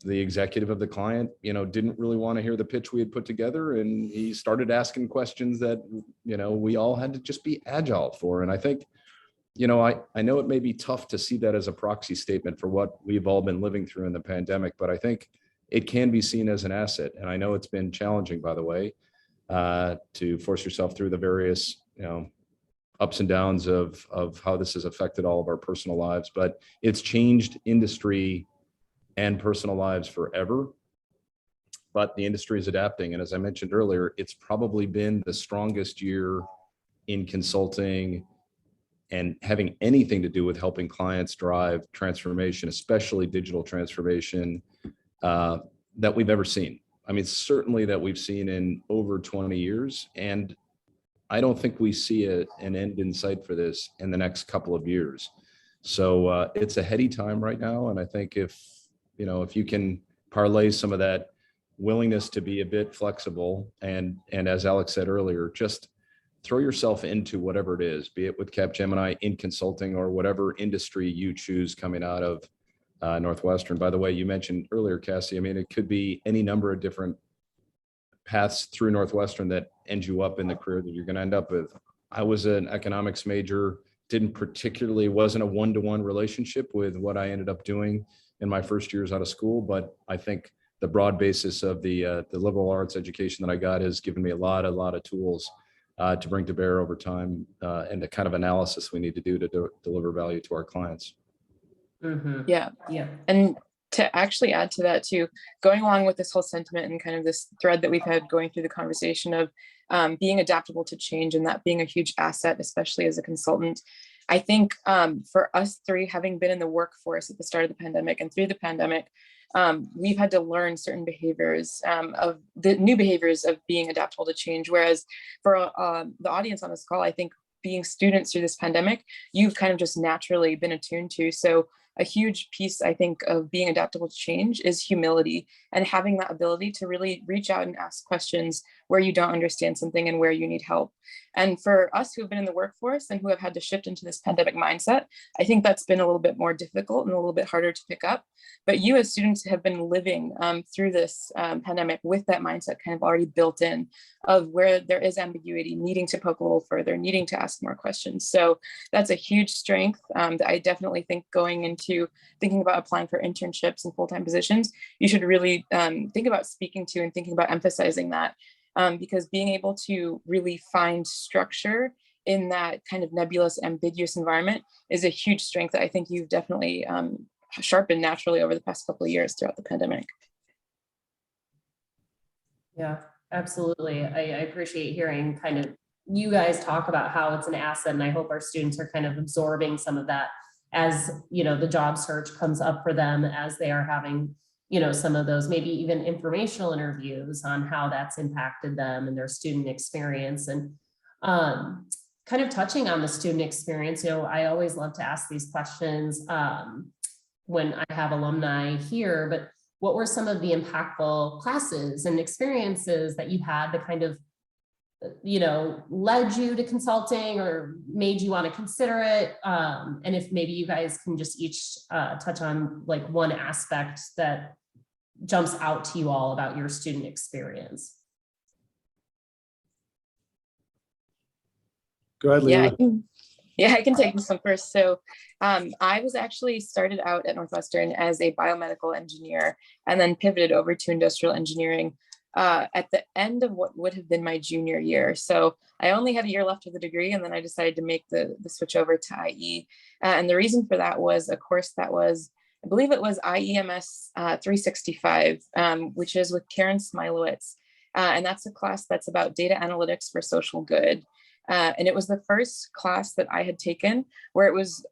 the executive of the client, didn't really want to hear the pitch we had put together. And he started asking questions that, we all had to just be agile for. And I think, I know it may be tough to see that as a proxy statement for what we've all been living through in the pandemic, but I think it can be seen as an asset. And I know it's been challenging, by the way, to force yourself through the various, ups and downs of how this has affected all of our personal lives, but it's changed industry and personal lives forever. But the industry is adapting. And as I mentioned earlier, it's probably been the strongest year in consulting and having anything to do with helping clients drive transformation, especially digital transformation, that we've ever seen. I mean, certainly that we've seen in over 20 years. And I don't think we see an end in sight for this in the next couple of years. So it's a heady time right now. And I think if you can parlay some of that willingness to be a bit flexible, and as Alex said earlier, just throw yourself into whatever it is, be it with Capgemini in consulting or whatever industry you choose coming out of Northwestern. By the way, you mentioned earlier, Cassie, I mean, it could be any number of different paths through Northwestern that end you up in the career that you're going to end up with. I was an economics major, wasn't a one-to-one relationship with what I ended up doing in my first years out of school, but I think the broad basis of the liberal arts education that I got has given me a lot of tools to bring to bear over time, and the kind of analysis we need to do to deliver value to our clients. Mm-hmm. Yeah. And to actually add to that too, going along with this whole sentiment and kind of this thread that we've had going through the conversation of being adaptable to change, and that being a huge asset, especially as a consultant. I think for us three, having been in the workforce at the start of the pandemic and through the pandemic, we've had to learn certain behaviors of the new behaviors of being adaptable to change. Whereas for the audience on this call, I think being students through this pandemic, you've kind of just naturally been attuned to. So a huge piece, I think, of being adaptable to change is humility, and having that ability to really reach out and ask questions where you don't understand something and where you need help. And for us who have been in the workforce and who have had to shift into this pandemic mindset, I think that's been a little bit more difficult and a little bit harder to pick up. But you as students have been living through this pandemic with that mindset kind of already built in, of where there is ambiguity, needing to poke a little further, needing to ask more questions. So that's a huge strength that I definitely think going into to thinking about applying for internships and full-time positions, you should really think about speaking to and thinking about emphasizing that, because being able to really find structure in that kind of nebulous, ambiguous environment is a huge strength that I think you've definitely sharpened naturally over the past couple of years throughout the pandemic. Yeah, absolutely. I appreciate hearing kind of you guys talk about how it's an asset, and I hope our students are kind of absorbing some of that as, you know, the job search comes up for them, as they are having, you know, some of those maybe even informational interviews on how that's impacted them and their student experience. And kind of touching on the student experience, you know, I always love to ask these questions when I have alumni here, but what were some of the impactful classes and experiences that you had that kind of, you know, led you to consulting or made you want to consider it? And if maybe you guys can just each touch on like one aspect that jumps out to you all about your student experience. Go ahead, Leona. I can take this one first. So I was actually started out at Northwestern as a biomedical engineer and then pivoted over to industrial engineering at the end of what would have been my junior year. So I only had a year left of the degree, and then I decided to make the switch over to IE. And the reason for that was a course that was, I believe it was IEMS 365, which is with Karen Smilowitz. And that's a class that's about data analytics for social good. And it was the first class that I had taken where it was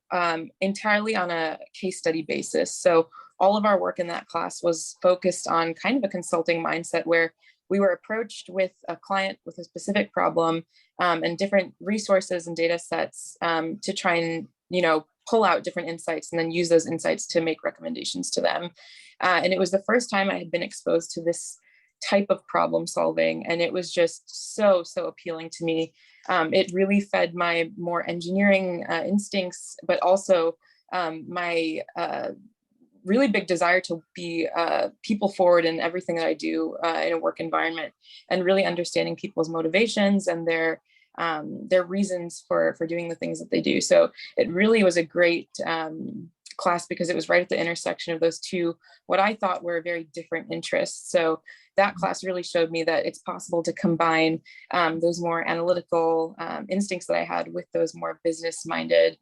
entirely on a case study basis. So all of our work in that class was focused on kind of a consulting mindset where we were approached with a client with a specific problem and different resources and data sets to try and, you know, pull out different insights and then use those insights to make recommendations to them. And it was the first time I had been exposed to this type of problem solving. And it was just so appealing to me. It really fed my more engineering instincts, but also my really big desire to be people forward in everything that I do in a work environment, and really understanding people's motivations and their reasons for doing the things that they do. So it really was a great class because it was right at the intersection of those two, what I thought were very different interests. So that class really showed me that it's possible to combine those more analytical instincts that I had with those more business-minded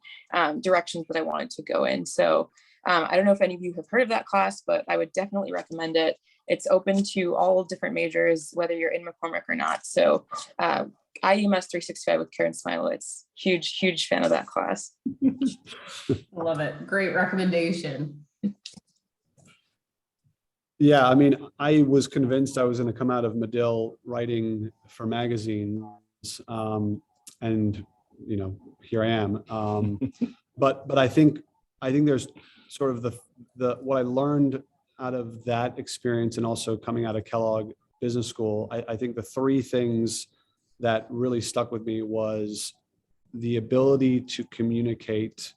directions that I wanted to go in. So I don't know if any of you have heard of that class, but I would definitely recommend it. It's open to all different majors, whether you're in McCormick or not. So IEMS 365 with Karen Smilowitz, huge fan of that class. I love it. Great recommendation. Yeah, I mean, I was convinced I was going to come out of Medill writing for magazines, and you know, here I am. But I think there's sort of the what I learned out of that experience, and also coming out of Kellogg Business School. I think the three things that really stuck with me was the ability to communicate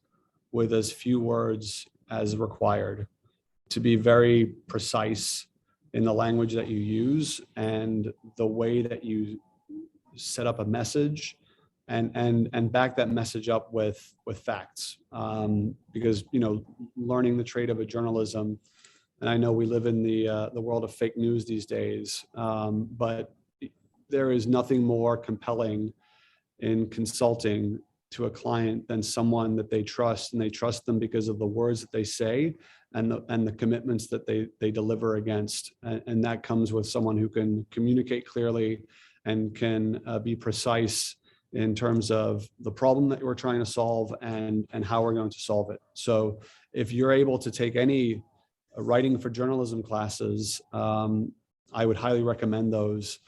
with as few words as required, to be very precise in the language that you use and the way that you set up a message, and back that message up with facts. Because, you know, learning the trade of a journalism, and I know we live in the world of fake news these days, but there is nothing more compelling in consulting to a client than someone that they trust, and they trust them because of the words that they say and the commitments that they deliver against. And that comes with someone who can communicate clearly and can be precise in terms of the problem that we're trying to solve and how we're going to solve it. So if you're able to take any writing for journalism classes, I would highly recommend those,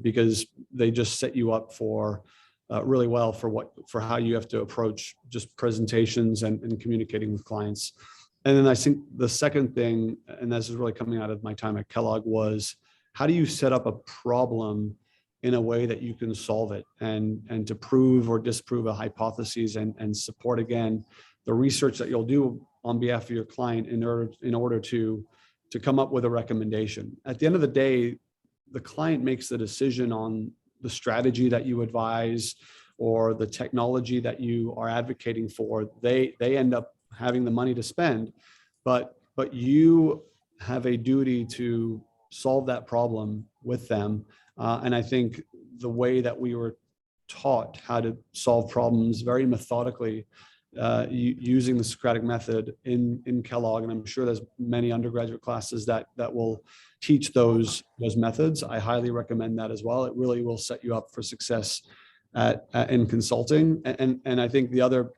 because they just set you up for really well for how you have to approach just presentations and communicating with clients. And then I think the second thing, and this is really coming out of my time at Kellogg, was how do you set up a problem in a way that you can solve it and to prove or disprove a hypothesis and support, again, the research that you'll do on behalf of your client in order to come up with a recommendation. At the end of the day, the client makes the decision on the strategy that you advise or the technology that you are advocating for. They end up having the money to spend, but you have a duty to solve that problem with them. And I think the way that we were taught how to solve problems very methodically, using the Socratic method in Kellogg, and I'm sure there's many undergraduate classes that will teach those methods. I highly recommend that as well. It really will set you up for success in consulting. And I think the other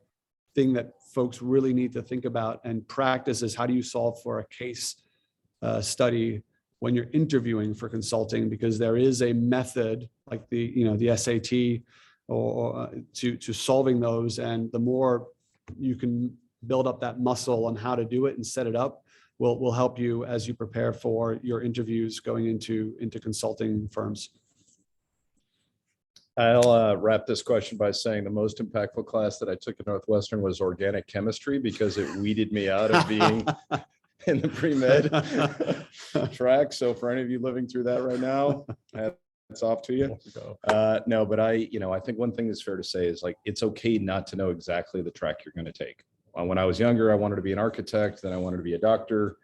thing that folks really need to think about and practice is, how do you solve for a case study when you're interviewing for consulting, because there is a method like the SAT or to solving those. And the more you can build up that muscle on how to do it and set it up will help you as you prepare for your interviews going into consulting firms. I'll wrap this question by saying the most impactful class that I took at Northwestern was organic chemistry, because it weeded me out of being in the pre-med track. So for any of you living through that right now, it's off to you. No, but I think one thing that's fair to say is, like, it's okay not to know exactly the track you're going to take. When I was younger, I wanted to be an architect, then I wanted to be a doctor.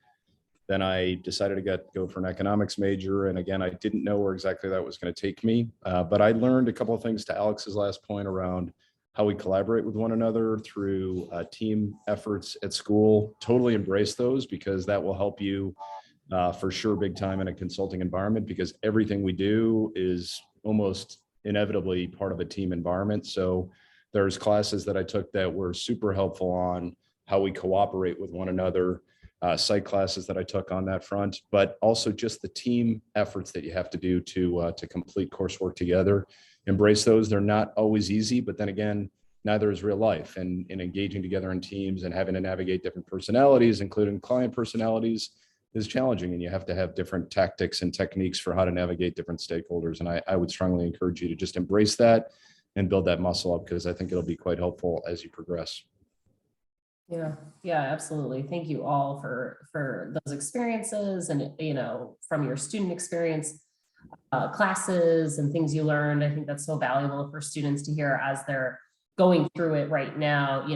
Then I decided to go for an economics major. And again, I didn't know where exactly that was going to take me. But I learned a couple of things to Alex's last point around how we collaborate with one another through team efforts at school. Totally embrace those, because that will help you for sure big time in a consulting environment, because everything we do is almost inevitably part of a team environment. So there's classes that I took that were super helpful on how we cooperate with one another, psych classes that I took on that front, but also just the team efforts that you have to do to complete coursework together. Embrace those. They're not always easy, but then again, neither is real life. And in engaging together in teams and having to navigate different personalities, including client personalities, is challenging. And you have to have different tactics and techniques for how to navigate different stakeholders. And I would strongly encourage you to just embrace that and build that muscle up, because I think it'll be quite helpful as you progress. Yeah, absolutely. Thank you all for those experiences, and from your student experience, classes and things you learned. I think that's so valuable for students to hear as they're going through it right now,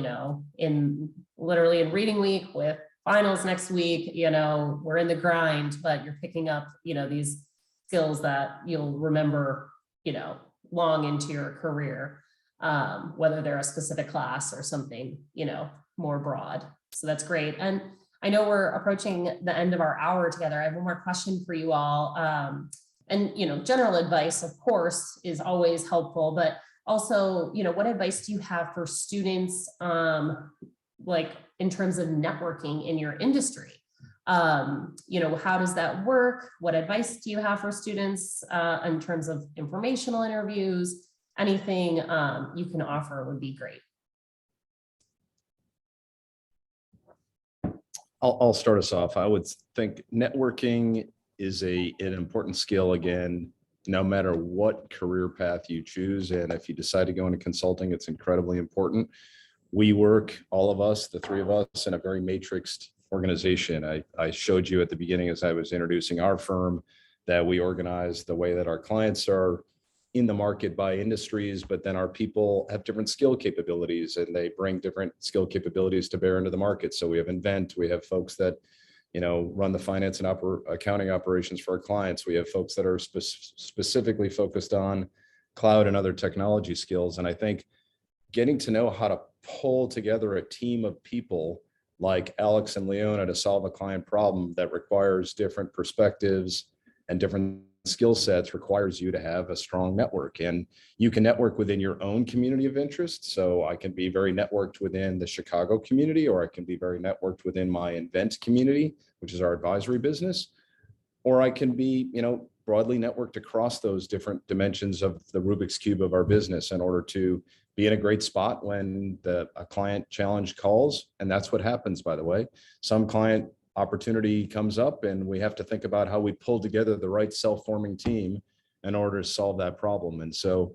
literally in reading week with finals next week. We're in the grind, but you're picking up these skills that you'll remember long into your career, whether they're a specific class or something more broad. So that's great. And I know we're approaching the end of our hour together. I have one more question for you all. And general advice, of course, is always helpful, but also, what advice do you have for students, like in terms of networking in your industry? How does that work? What advice do you have for students in terms of informational interviews? Anything you can offer would be great. I'll start us off. I would think networking is an important skill, again, no matter what career path you choose. And if you decide to go into consulting, it's incredibly important. We work, all of us, the three of us, in a very matrixed organization. I showed you at the beginning, as I was introducing our firm, that we organize the way that our clients are in the market by industries, but then our people have different skill capabilities, and they bring different skill capabilities to bear into the market. So we have Invent, we have folks that run the finance and accounting operations for our clients. We have folks that are specifically focused on cloud and other technology skills. And I think getting to know how to pull together a team of people like Alex and Leona to solve a client problem that requires different perspectives and different skill sets requires you to have a strong network. And you can network within your own community of interest. So I can be very networked within the Chicago community, or I can be very networked within my Invent community, which is our advisory business, or I can be, broadly networked across those different dimensions of the Rubik's Cube of our business in order to be in a great spot when a client challenge calls. And that's what happens, by the way. Some client opportunity comes up and we have to think about how we pull together the right self-forming team in order to solve that problem. And so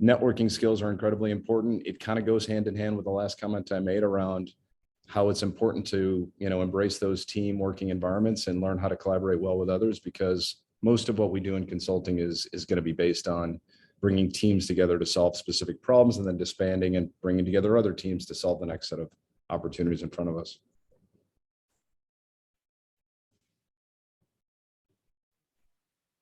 networking skills are incredibly important. It kind of goes hand in hand with the last comment I made around how it's important to, embrace those team working environments and learn how to collaborate well with others, because most of what we do in consulting is going to be based on bringing teams together to solve specific problems and then disbanding and bringing together other teams to solve the next set of opportunities in front of us.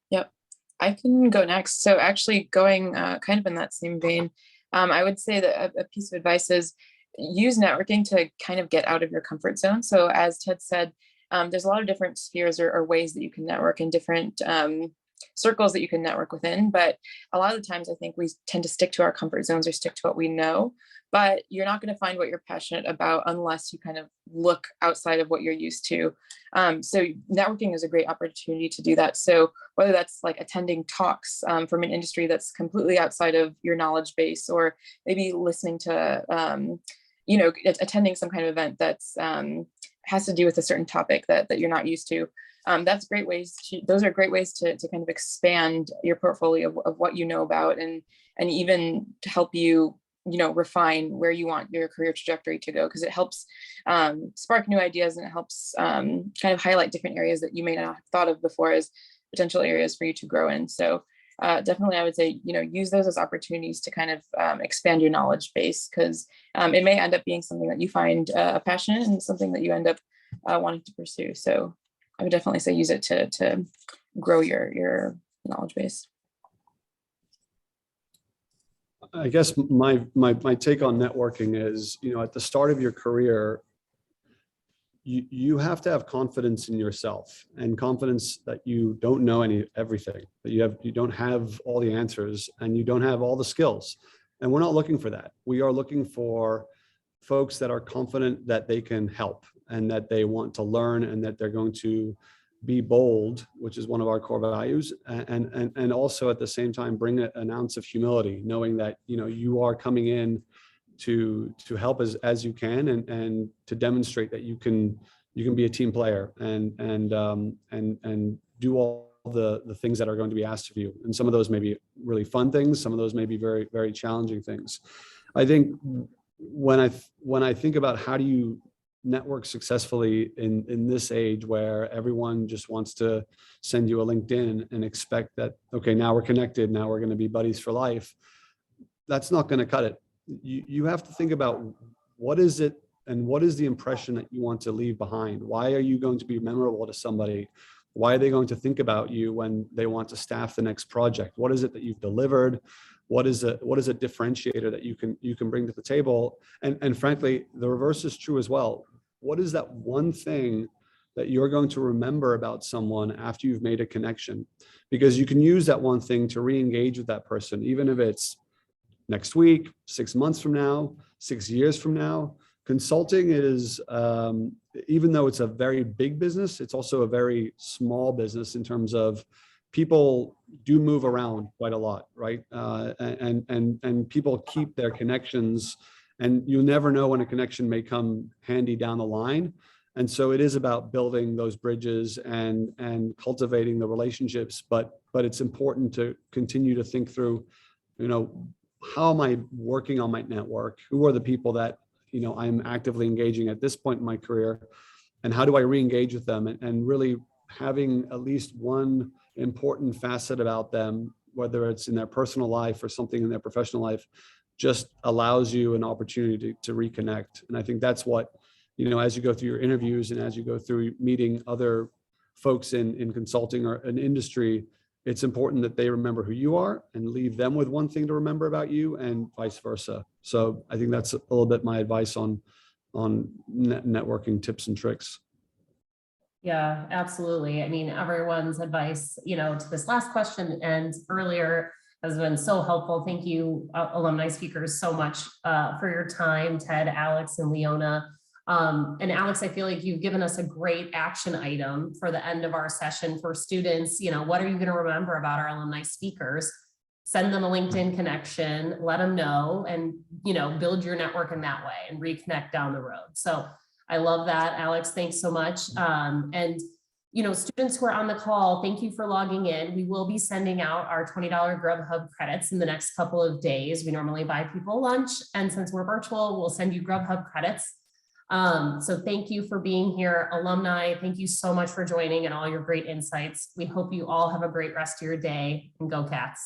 Yep, I can go next. So actually going kind of in that same vein, I would say that a piece of advice is use networking to kind of get out of your comfort zone. So as Ted said, there's a lot of different spheres or ways that you can network in different circles that you can network within. But a lot of the times I think we tend to stick to our comfort zones or stick to what we know, but you're not going to find what you're passionate about unless you kind of look outside of what you're used to. So networking is a great opportunity to do that. So whether that's like attending talks from an industry that's completely outside of your knowledge base, or maybe listening to, attending some kind of event that's has to do with a certain topic that you're not used to. Those are great ways to kind of expand your portfolio of what you know about, and even to help you, refine where you want your career trajectory to go, because it helps spark new ideas, and it helps kind of highlight different areas that you may not have thought of before as potential areas for you to grow in. So definitely I would say, use those as opportunities to kind of expand your knowledge base, because it may end up being something that you find passionate and something that you end up wanting to pursue. So I would definitely say use it to grow your knowledge base. I guess my take on networking is, at the start of your career, you have to have confidence in yourself, and confidence that you don't know everything, that you don't have all the answers, and you don't have all the skills. And we're not looking for that. We are looking for folks that are confident that they can help, and that they want to learn, and that they're going to be bold, which is one of our core values, and also at the same time bring an ounce of humility, knowing that you are coming in to help as you can, and to demonstrate that you can be a team player, and do all the things that are going to be asked of you. And some of those may be really fun things, some of those may be very, very challenging things. I think when I think about how do you network successfully in this age where everyone just wants to send you a LinkedIn and expect that, okay, now we're connected, now we're going to be buddies for life, that's not going to cut it. You have to think about what is it, and what is the impression that you want to leave behind? Why are you going to be memorable to somebody? Why are they going to think about you when they want to staff the next project? What is it that you've delivered? What is a differentiator that you can bring to the table? And frankly, the reverse is true as well. What is that one thing that you're going to remember about someone after you've made a connection? Because you can use that one thing to re-engage with that person, even if it's next week, 6 months from now, 6 years from now. Consulting is, even though it's a very big business, it's also a very small business in terms of people do move around quite a lot, right? And people keep their connections, and you never know when a connection may come handy down the line. And so it is about building those bridges and cultivating the relationships, but it's important to continue to think through, how am I working on my network? Who are the people that I'm actively engaging at this point in my career, and how do I re-engage with them? And really having at least one important facet about them, whether it's in their personal life or something in their professional life, just allows you an opportunity to reconnect. And I think that's what, as you go through your interviews and as you go through meeting other folks in consulting or an industry, it's important that they remember who you are and leave them with one thing to remember about you, and vice versa. So I think that's a little bit my advice on networking tips and tricks. Yeah, absolutely. I mean, everyone's advice, to this last question and earlier has been so helpful. Thank you, alumni speakers, so much for your time, Ted, Alex, and Leona. And Alex, I feel like you've given us a great action item for the end of our session for students. What are you going to remember about our alumni speakers? Send them a LinkedIn connection, let them know, and build your network in that way and reconnect down the road. So I love that, Alex. Thanks so much. And students who are on the call, thank you for logging in. We will be sending out our $20 Grubhub credits in the next couple of days. We normally buy people lunch, and since we're virtual, we'll send you Grubhub credits. So thank you for being here, alumni. Thank you so much for joining and all your great insights. We hope you all have a great rest of your day, and go Cats.